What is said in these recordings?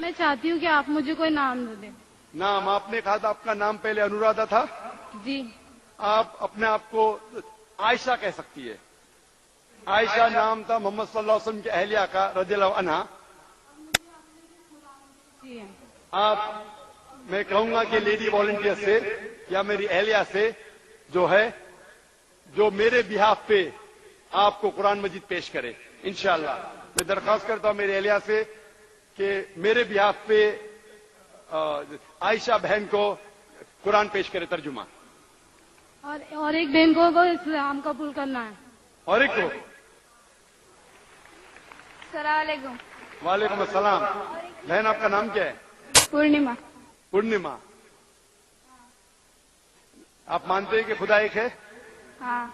मैं चाहती हूँ कि आप मुझे कोई नाम दे दें। नाम आपने कहा था, आपका नाम पहले अनुराधा था। जी। आप अपने आप को आयशा कह सकती है। आयशा नाम था मोहम्मद सल्लल्लाहु अलैहि वसल्लम की अहलिया का रज़ियल्लाहु अन्हा। जी। आप, मैं कहूंगा कि लेडी वॉलंटियर से या मेरी अहलिया से जो है, जो मेरे बिहाफ पे आपको कुरान मजीद पेश करे इंशाअल्लाह। मैं दरख्वास्त करता हूं मेरी अहलिया से कि मेरे बिहाफ पे आयशा बहन को कुरान पेश करे तर्जुमा। और एक बहन को इस्लाम कबूल करना है। और एक को सलाम। वालेकुम अस्सलाम। बहन आपका नाम क्या है? पूर्णिमा। पूर्णिमा, आप मानते हैं कि खुदा एक है? हाँ।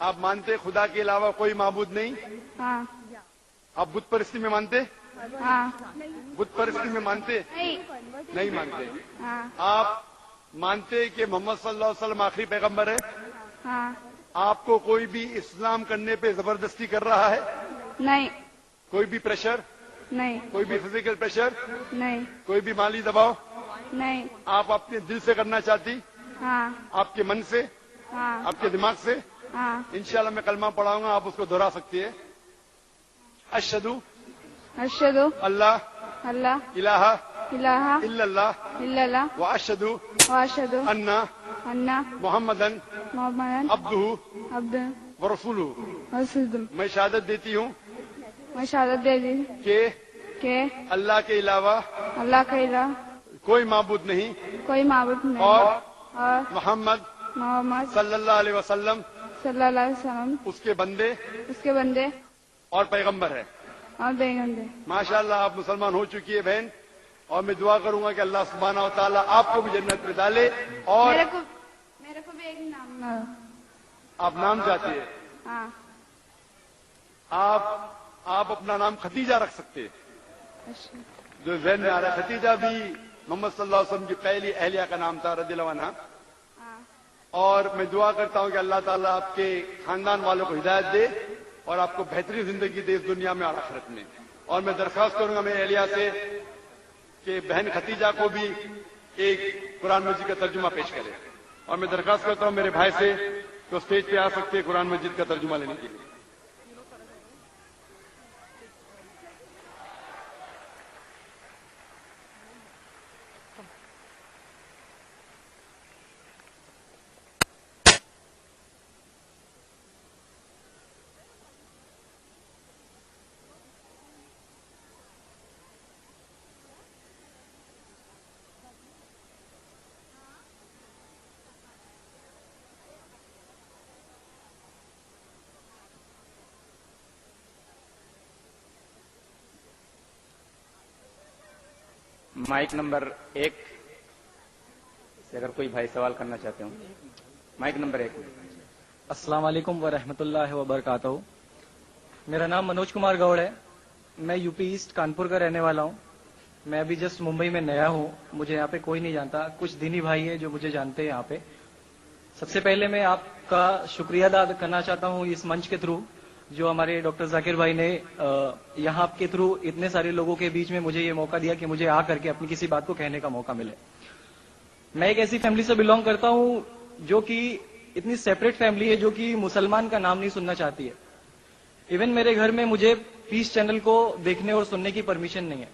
आप मानते हैं खुदा के अलावा कोई माबूद नहीं? हाँ। आप बुत परस्ती में मानते? हाँ। बुत परस्ती में मानते? नहीं मानते। हाँ। आप मानते हैं कि मोहम्मद सल्लल्लाहु अलैहि वसल्लम आखिरी पैगंबर है? हाँ। आपको कोई भी इस्लाम करने पे जबरदस्ती कर रहा है? नहीं। कोई भी प्रेशर? नहीं। कोई भी फिजिकल प्रेशर? नहीं। कोई भी माली दबाव? नहीं। आप अपने दिल से करना चाहती? हाँ। आपके मन से? हाँ। आपके दिमाग से? हाँ। इंशाल्लाह मैं कलमा पढ़ाऊंगा, आप उसको दोहरा सकती है। अशहदु अशहदु अल्लाह अल्लाह इलाहा इलाहा इल्लल्लाह इल्लल्लाह व अशहदु व अशहदु अन्ना मुहम्मदन मोहम्मदन अब्दुहु अब्दुहु व रसूलुहु। रसूलुहु। मैं शहादत देती हूँ मैं शहादत दे दी कि अल्लाह के अलावा के अलावा कोई माबूद नहीं कोई माबूद नहीं और मोहम्मद सल्लल्लाहु अलैहि वसल्लम उसके बंदे और पैगंबर है। और पैगंबर। माशाअल्लाह आप मुसलमान हो चुकी है बहन, और मैं दुआ करूंगा कि अल्लाह सुब्हानहू व तआला आपको भी जन्नत में डाले। और मेरे को भी एक नाम। आप नाम चाहती है? हाँ। आप अपना नाम खतीजा रख सकते हैं, जो जहन में आ रहा है। खतीजा भी मोहम्मद सल्लल्लाहु अलैहि वसल्लम की पहली अहलिया का नाम था रज़ियल्लाहु अन्हा। और मैं दुआ करता हूं कि अल्लाह ताला आपके खानदान वालों को हिदायत दे और आपको बेहतरीन जिंदगी दे इस दुनिया में और आखिरत में। और मैं दरख्वास्त करूंगा मेरे अहलिया से कि बहन खतीजा को भी एक कुरान मजीद का तर्जुमा पेश करे। और मैं दरख्वास्त करता हूं मेरे भाई से तो स्टेज पे आ सकते हैं कुरान मजीद का तर्जुमा लेने के लिए। माइक नंबर 1 से अगर कोई भाई सवाल करना चाहते हो, माइक नंबर 1। अस्सलाम वालेकुम व रहमतुल्लाहि व बरकातहू। मेरा नाम मनोज कुमार गौड़ है। मैं यूपी ईस्ट कानपुर का रहने वाला हूँ। मैं अभी जस्ट मुंबई में नया हूँ, मुझे यहाँ पे कोई नहीं जानता। कुछ दीनी भाई है जो मुझे जानते हैं यहाँ पे। सबसे पहले मैं आपका शुक्रिया अदा करना चाहता हूँ इस मंच के थ्रू, जो हमारे डॉक्टर जाकिर भाई ने यहाँ के थ्रू इतने सारे लोगों के बीच में मुझे ये मौका दिया कि मुझे आ करके अपनी किसी बात को कहने का मौका मिले। मैं एक ऐसी फैमिली से बिलोंग करता हूँ जो कि इतनी सेपरेट फैमिली है, जो कि मुसलमान का नाम नहीं सुनना चाहती है। इवन मेरे घर में मुझे पीस चैनल को देखने और सुनने की परमिशन नहीं है।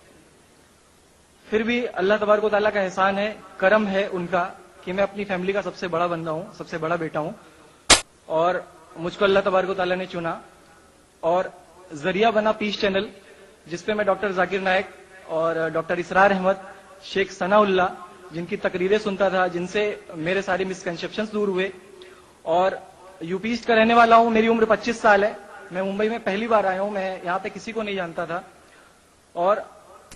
फिर भी अल्लाह तबारक व तआला का एहसान है, करम है उनका कि मैं अपनी फैमिली का सबसे बड़ा बंदा हूँ, सबसे बड़ा बेटा हूँ। और मुझको अल्लाह तबारक व तआला ने चुना और जरिया बना पीस चैनल, जिसपे मैं डॉक्टर जाकिर नायक और डॉक्टर इसरार अहमद, शेख सनाउल्लाह, जिनकी तकरीरें सुनता था, जिनसे मेरे सारे मिसकंसेप्शंस दूर हुए। और यूपी ईस्ट का रहने वाला हूं। मेरी उम्र 25 साल है। मैं मुंबई में पहली बार आया हूं। मैं यहाँ पे किसी को नहीं जानता था और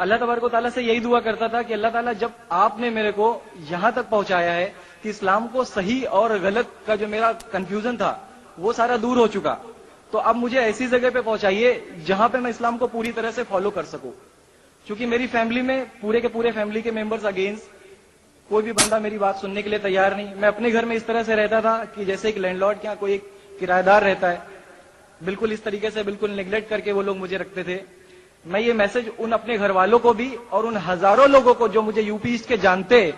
अल्लाह तबारक व तआला से यही दुआ करता था कि अल्लाह ताला, जब आपने मेरे को यहां तक पहुंचाया है कि इस्लाम को सही और गलत का जो मेरा कंफ्यूजन था वो सारा दूर हो चुका, तो अब मुझे ऐसी जगह पे पहुंचाइए जहां पे मैं इस्लाम को पूरी तरह से फॉलो कर सकूं। क्योंकि मेरी फैमिली में पूरे के पूरे फैमिली के मेंबर्स अगेंस्ट, कोई भी बंदा मेरी बात सुनने के लिए तैयार नहीं। मैं अपने घर में इस तरह से रहता था कि जैसे एक लैंडलॉर्ड के यहाँ कोई एक किराएदार रहता है, बिल्कुल इस तरीके से बिल्कुल निगलेक्ट करके वो लोग मुझे रखते थे। میں یہ میسج ان اپنے گھر والوں کو بھی اور ان ہزاروں لوگوں کو جو مجھے یو پی ایسٹ کے جانتے،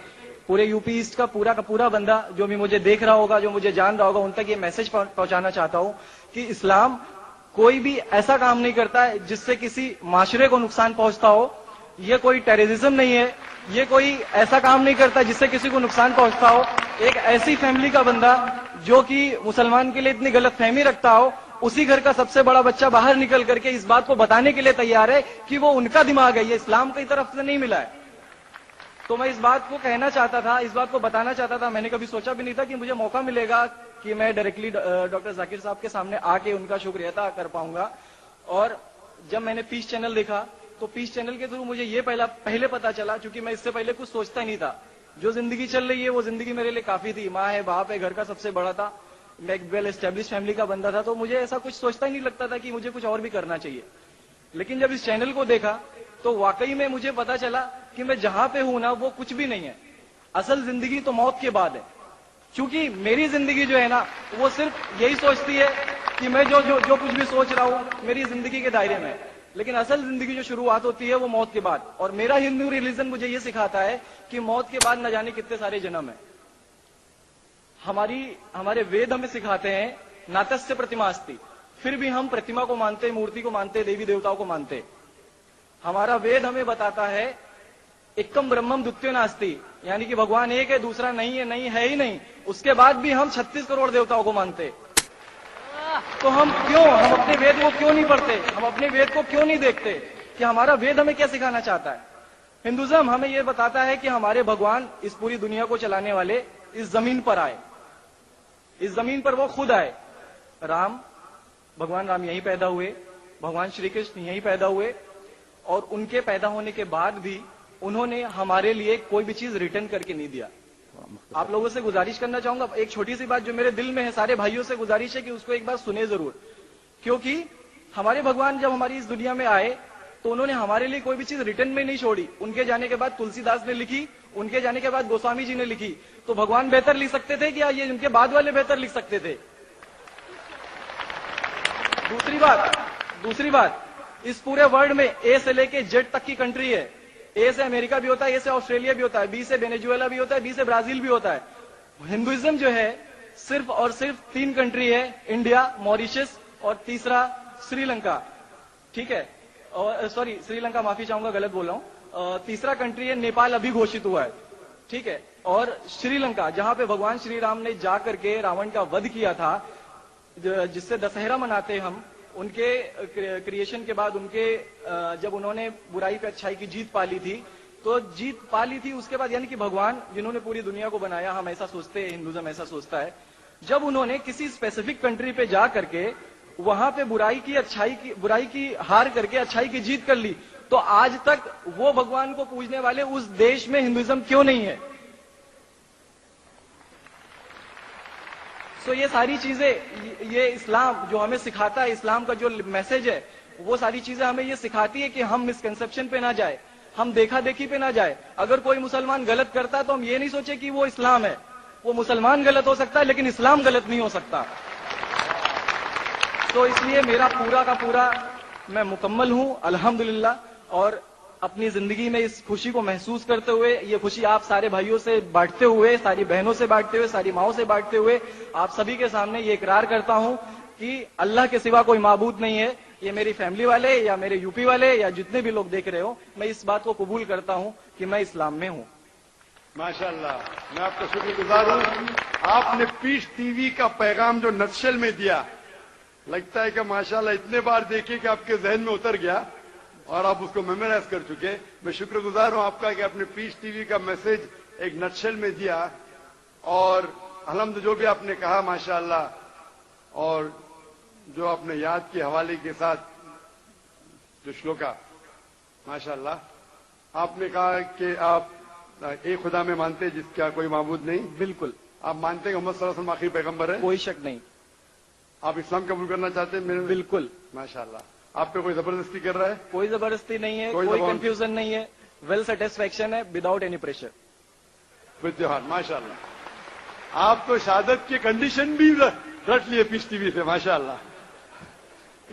پورے یو پی ایسٹ کا پورا بندہ جو بھی مجھے دیکھ رہا ہوگا، جو مجھے جان رہا ہوگا، ان تک یہ میسج پہنچانا چاہتا ہوں کہ اسلام کوئی بھی ایسا کام نہیں کرتا ہے جس سے کسی معاشرے کو نقصان پہنچتا ہو. یہ کوئی ٹیررزم نہیں ہے، یہ کوئی ایسا کام نہیں کرتا جس سے کسی کو نقصان پہنچتا ہو. ایک ایسی فیملی کا بندہ جو کہ مسلمان کے لیے اتنی غلط فہمی رکھتا ہو، اسی گھر کا سب سے بڑا بچہ باہر نکل کر کے اس بات کو بتانے کے لیے تیار ہے کہ وہ ان کا دماغ ہے، یہ اسلام کی طرف سے نہیں ملا ہے. تو میں اس بات کو کہنا چاہتا تھا، اس بات کو بتانا چاہتا تھا. میں نے کبھی سوچا بھی نہیں تھا کہ مجھے موقع ملے گا کہ میں ڈائریکٹلی ڈاکٹر ذاکر صاحب کے سامنے آ کے ان کا شکریہ ادا کر پاؤں گا. اور جب میں نے پیس چینل دیکھا تو پیس چینل کے تھرو مجھے یہ پہلے پتا چلا، چونکہ میں اس سے پہلے کچھ سوچتا ہی نہیں تھا. جو زندگی چل رہی ہے وہ زندگی میرے لیے کافی تھی. ماں ہے، باپ ہے، گھر کا سب سے بڑا تھا، میں ایک ویل اسٹیبلش فیملی کا بندہ تھا، تو مجھے ایسا کچھ سوچتا ہی نہیں لگتا تھا کہ مجھے کچھ اور بھی کرنا چاہیے. لیکن جب اس چینل کو دیکھا تو واقعی میں مجھے پتا چلا کہ میں جہاں پہ ہوں نا وہ کچھ بھی نہیں ہے. اصل زندگی تو موت کے بعد ہے. چونکہ میری زندگی جو ہے نا وہ صرف یہی سوچتی ہے کہ میں جو کچھ بھی سوچ رہا ہوں میری زندگی کے دائرے میں، لیکن اصل زندگی جو شروعات ہوتی ہے وہ موت کے بعد. اور میرا ہندو ریلیجن مجھے یہ سکھاتا ہے کہ موت کے بعد نہ جانے کتنے سارے جنم ہیں. ہمارے وید ہمیں سکھاتے ہیں ناتسیہ پرتیماستی، پھر بھی ہم پرتیما کو مانتے، مورتی کو مانتے، دیوی دیوتاؤں کو مانتے. ہمارا وید ہمیں بتاتا ہے ایکم برہمم دتیو ناستی، یعنی کہ بھگوان ایک ہے، دوسرا نہیں ہے ہی نہیں. اس کے بعد بھی ہم 36 کروڑ دیوتاؤں کو مانتے. تو ہم اپنے وید کو کیوں نہیں پڑھتے؟ ہم اپنے وید کو کیوں نہیں دیکھتے کہ ہمارا وید ہمیں کیا سکھانا چاہتا ہے؟ ہندوازم ہمیں یہ بتاتا ہے کہ ہمارے بھگوان اس پوری دنیا کو چلانے والے اس زمین پر آئے، اس زمین پر وہ خود آئے. بھگوان رام یہیں پیدا ہوئے، بھگوان شری کرشن یہیں پیدا ہوئے، اور ان کے پیدا ہونے کے بعد بھی انہوں نے ہمارے لیے کوئی بھی چیز ریٹرن کر کے نہیں دیا. آپ لوگوں سے گزارش کرنا چاہوں گا، ایک چھوٹی سی بات جو میرے دل میں ہے، سارے بھائیوں سے گزارش ہے کہ اس کو ایک بار سنیں ضرور. کیونکہ ہمارے بھگوان جب ہماری اس دنیا میں آئے تو انہوں نے ہمارے لیے کوئی بھی چیز ریٹرن میں نہیں چھوڑی. ان کے جانے کے بعد تلسی داس نے لکھی، ان کے جانے کے بعد گوسوامی جی نے لکھی. تو بھگوان بہتر لکھ سکتے تھے کیا یہ ان کے بعد والے بہتر لکھ سکتے تھے؟ دوسری بات اس پورے ورلڈ میں اے سے لے کے جیڈ تک کی کنٹری ہے. اے سے امریکہ بھی ہوتا ہے، اے سے آسٹریلیا بھی ہوتا ہے، بی سے وینیزویلا بھی ہوتا ہے، بی سے برازیل بھی ہوتا ہے. ہندوازم جو ہے صرف اور صرف 3 کنٹری ہے، انڈیا، موریشس اور تیسرا سری لنکا. ٹھیک ہے، اور سوری سری لنکا، معافی چاہوں گا غلط بول رہا ہوں. تیسرا کنٹری ہے نیپال، ابھی گھوشت ہوا ہے. ٹھیک ہے، اور شری لنکا جہاں پہ بھگوان شری رام نے جا کر کے راون کا ودھ کیا تھا، جس سے دسہرہ مناتے ہم. ان کے کریشن کے بعد ان کے جب انہوں نے برائی پہ اچھائی کی جیت پالی تھی، تو جیت پالی تھی اس کے بعد، یعنی کہ بھگوان جنہوں نے پوری دنیا کو بنایا، ہم ایسا سوچتے ہیں، ہندوازم ایسا سوچتا ہے، جب انہوں نے کسی اسپیسیفک کنٹری پہ جا کر کے وہاں پہ برائی کی ہار کر کے اچھائی کی جیت کر لی، تو آج تک وہ بھگوان کو پوجنے والے اس دیش میں ہندوازم کیوں نہیں ہے؟ تو یہ ساری چیزیں، یہ اسلام جو ہمیں سکھاتا ہے، اسلام کا جو میسج ہے، وہ ساری چیزیں ہمیں یہ سکھاتی ہے کہ ہم مسکنسپشن پہ نہ جائے، ہم دیکھا دیکھی پہ نہ جائے. اگر کوئی مسلمان غلط کرتا ہے تو ہم یہ نہیں سوچے کہ وہ اسلام ہے. وہ مسلمان غلط ہو سکتا ہے لیکن اسلام غلط نہیں ہو سکتا. تو اس لیے میرا پورا کا پورا میں مکمل ہوں الحمدللہ، اور اپنی زندگی میں اس خوشی کو محسوس کرتے ہوئے، یہ خوشی آپ سارے بھائیوں سے بانٹتے ہوئے، ساری بہنوں سے بانٹتے ہوئے، ساری ماؤں سے بانٹتے ہوئے، آپ سبھی کے سامنے یہ اقرار کرتا ہوں کہ اللہ کے سوا کوئی معبود نہیں ہے. یہ میری فیملی والے یا میرے یو پی والے یا جتنے بھی لوگ دیکھ رہے ہو، میں اس بات کو قبول کرتا ہوں کہ میں اسلام میں ہوں. ماشاءاللہ، میں آپ کا شکر گزار ہوں. آپ نے پیس ٹی وی کا پیغام جو نٹشل میں دیا، لگتا ہے کہ ماشاءاللہ اتنے بار دیکھے کہ آپ کے ذہن میں اتر گیا اور آپ اس کو میمورائز کر چکے. میں شکر گزار ہوں آپ کا کہ آپ نے پیس ٹی وی کا میسج ایک نٹشل میں دیا، اور الحمد جو بھی آپ نے کہا ماشاءاللہ، اور جو آپ نے یاد کے حوالے کے ساتھ جو شلوکا، ماشاءاللہ آپ نے کہا کہ آپ ایک خدا میں مانتے جس کا کوئی معبود نہیں. بالکل. آپ مانتے ہیں محمد صلی اللہ علیہ وسلم آخری پیغمبر ہے؟ کوئی شک نہیں. آپ اسلام قبول کرنا چاہتے ہیں؟ بالکل. ماشاءاللہ. آپ پہ کوئی زبردستی کر رہا ہے؟ کوئی زبردستی نہیں ہے، کوئی کنفیوژن نہیں ہے، ویل سیٹسفیکشن ہے، وداؤٹ اینی پریشر. تہوار ماشاءاللہ. آپ تو شہادت کی کنڈیشن بھی رکھ لیے پیس ٹی وی سے، ماشاءاللہ.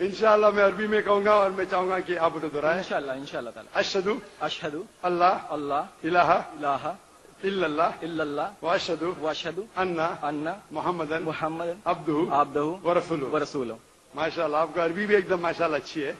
इंशाअल्लाह मैं अरबी में कहूंगा और मैं चाहूंगा कि आप उसे दोहराएं। इंशाल्लाह इंशाल्लाह ताला। अशहदु अशहदु अल्लाह अल्लाह इलाहा इलाहा इल्लल्लाह इल्लल्लाह व अशहदु व अशहदु अन्ना अन्ना मोहम्मदन मुहम्मदन अब्दुहु अब्दुहु व रसूलुहु। व रसूलुहु। माशाअल्लाह, आपका अरबी भी एकदम माशाअल्लाह अच्छी है।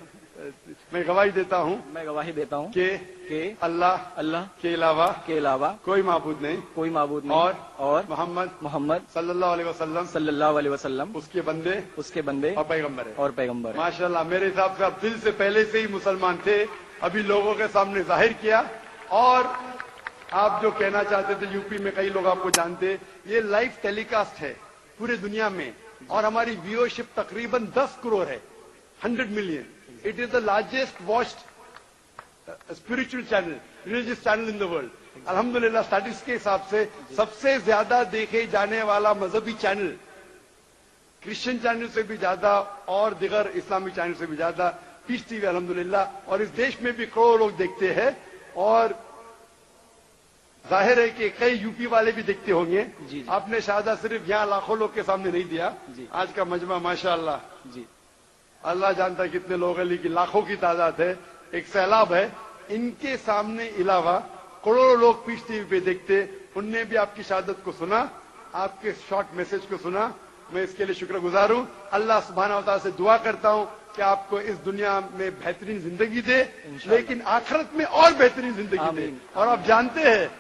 मैं गवाही देता हूँ मैं गवाही देता हूँ कि कि अल्लाह अल्लाह के अलावा के अलावा कोई माबूद नहीं कोई माबूद नहीं और मोहम्मद मोहम्मद सल्लल्लाहु अलैहि वसल्लम सल्लल्लाहु अलैहि वसल्लम उसके बंदे उसके बंदे और पैगंबर है। और पैगंबर है। माशाअल्लाह, मेरे हिसाब से आप दिल से पहले से ही मुसलमान थे, अभी लोगों के सामने जाहिर किया। और आप जो कहना चाहते थे, यूपी में कई लोग आपको जानते, ये लाइव टेलीकास्ट है पूरे दुनिया में और हमारी व्यूअरशिप तकरीबन 10 करोड़ है, 100 million. It is the largest watched spiritual channel, religious channel in the world. अल्हम्दुलिल्लाह, स्टैटिस्टिक्स के हिसाब से सबसे ज्यादा देखे जाने वाला मजहबी चैनल, क्रिश्चियन चैनल से भी ज्यादा और दिगर इस्लामी चैनल से भी ज्यादा पीस टीवी अल्हम्दुलिल्लाह। और इस देश में भी करोड़ों लोग देखते हैं और जाहिर है कि कई यूपी वाले भी देखते होंगे। जी। आपने शहादा सिर्फ यहाँ लाखों लोग के सामने नहीं दिया, जी। आज का मजमा माशाअल्लाह, जी अल्लाह जानता है कितने लोग हैं, लेकिन लाखों की तादाद है, एक सैलाब है। इनके सामने अलावा करोड़ों लोग पीस टीवी पे देखते, उनने भी आपकी शहादत को सुना, आपके शॉर्ट मैसेज को सुना। मैं इसके लिए शुक्रगुजार हूं। अल्लाह सुब्हानहू व तआला से दुआ करता हूं कि आपको इस दुनिया में बेहतरीन जिंदगी दे, लेकिन आखिरत में और बेहतरीन जिंदगी दे। आमीन। और आप जानते हैं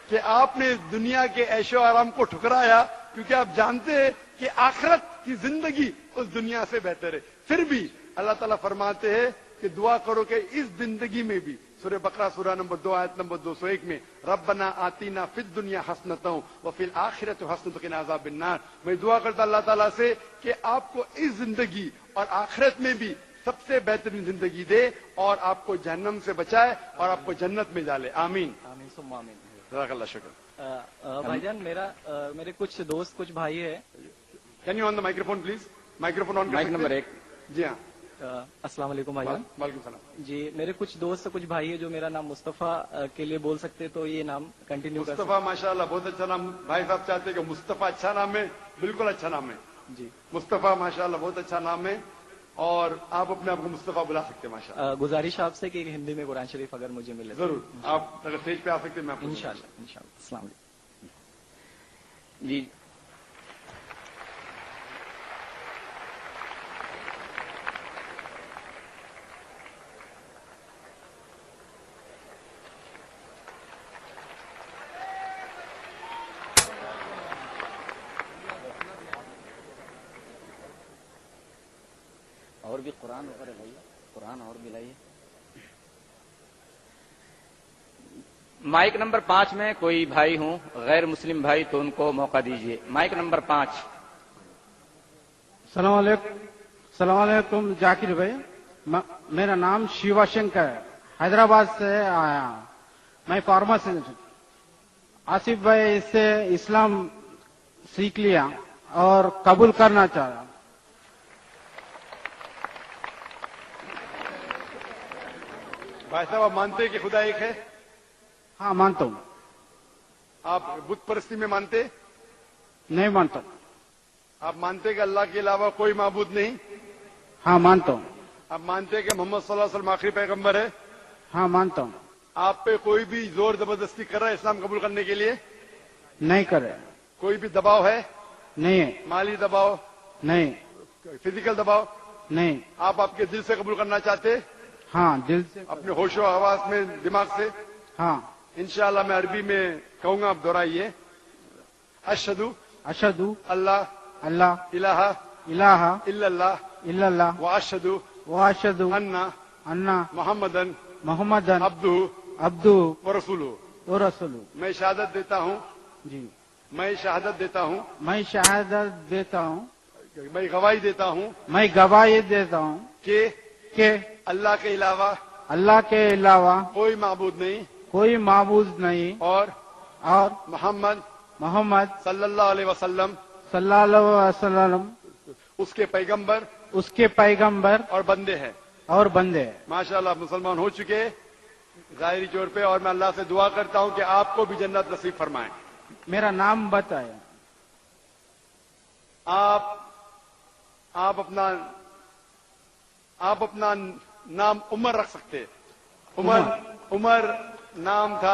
कि आपने इस दुनिया के ऐशो आराम को ठुकराया, क्योंकि आप जानते हैं कि आखिरत की जिंदगी उस दुनिया से बेहतर है। फिर भी अल्लाह ताला फरमाते हैं कि दुआ करो कि इस जिंदगी में भी, सूरह बकरा सूरह नंबर 2 आयत नंबर 201 में, रब्बना आतीना फिद दुनिया हसनतों व फिल आखिरत हसनतों क़िना अज़ाबिन्नार। मैं दुआ करता अल्लाह ताला से कि आपको इस जिंदगी और आखिरत में भी सबसे बेहतरीन जिंदगी दे और आपको जहन्नम से बचाए और आपको जन्नत में डाले। आमीन आमीन सुम्मा आमीन। जज़ाकल्लाह शुक्र। भाईजान, मेरे कुछ दोस्त कुछ भाई है। Can you on the microphone please? Microphone on. Mic number 1। जी हाँ, अस्सलाम वालेकुम भाईजान। वालेकुम सलाम। जी, मेरे कुछ दोस्त कुछ भाई है जो मेरा नाम मुस्तफा के लिए बोल सकते, तो ये नाम कंटिन्यू कर मुस्तफा माशाल्लाह बहुत अच्छा नाम। भाई साहब चाहते हैं कि मुस्तफा अच्छा नाम है, बिल्कुल अच्छा नाम है। जी। मुस्तफा माशाल्लाह बहुत अच्छा नाम है और आप अपने आप को मुस्तफा बुला सकते हैं माशाल्लाह। गुजारिश आपसे कि हिंदी में कुरान शरीफ अगर मुझे मिले तो। जरूर, आप अगर स्टेज पे आ सकते हैं मैं आपको इंशाल्लाह इंशाल्लाह। अस्सलाम वालेकुम। जी, और भी कुरान वगैरह लाइए, कुरान और भी लाइए। माइक नंबर 5 में कोई भाई हूं गैर मुस्लिम भाई, तो उनको मौका दीजिए। Mic number 5। सलाम अलैकुम जाकिर भाई, मेरा नाम शिवा शंकर है, हैदराबाद से आया हूं। मैं फार्मासिस्ट। आसिफ भाई इससे इस्लाम सीख लिया और कबूल करना चाह रहा। भाई साहब, आप मानते हैं कि खुदा एक है? हाँ मानता हूँ। आप बुत परस्ती में मानते? नहीं मानता। आप मानते कि अल्लाह के अलावा कोई माबूद नहीं? हाँ मानता हूँ। आप मानते कि मोहम्मद सल्लल्लाहु अलैहि वसल्लम आखिरी पैगंबर है? हाँ मानता हूँ। आप पे कोई भी जोर जबरदस्ती कर रहा है इस्लाम कबूल करने के लिए? नहीं करे। कोई भी दबाव है? नहीं है। माली दबाव? नहीं। फिजिकल दबाव? नहीं। आप आपके दिल से कबूल करना चाहते? हाँ दिल से। अपने होशो हवास में, दिमाग से? हाँ। इंशाअल्लाह मैं अरबी में कहूंगा, आप दोहराइए। अशहदु अशहदु अल्लाह अल्लाह इलाहा इलाहा इल्लल्लाह इल्लल्लाह व अशहदु व अशहदु अन्ना अन्ना मोहम्मदन मोहम्मदन अब्दुहु अब्दु व रसूलुहु। व रसूलु। मैं शहादत देता हूँ, जी मैं शहादत देता हूँ, मैं शहादत देता हूँ, मैं गवाही देता हूँ मैं गवाही देता हूँ कि अल्लाह के अलावा के अलावा कोई माबूद नहीं कोई माबूद नहीं और मोहम्मद सल्लल्लाहु अलैहि वसल्लम सल्लल्लाहु अलैहि वसल्लम उसके पैगंबर और बंदे हैं। बंदे हैं। माशाल्लाह मुसलमान हो चुके जाहिरी तौर पे, और मैं अल्लाह से दुआ करता हूँ कि आपको भी जन्नत नसीब फरमाए। मेरा नाम बताया। आप अपना آپ اپنا نام عمر رکھ سکتے. عمر نام تھا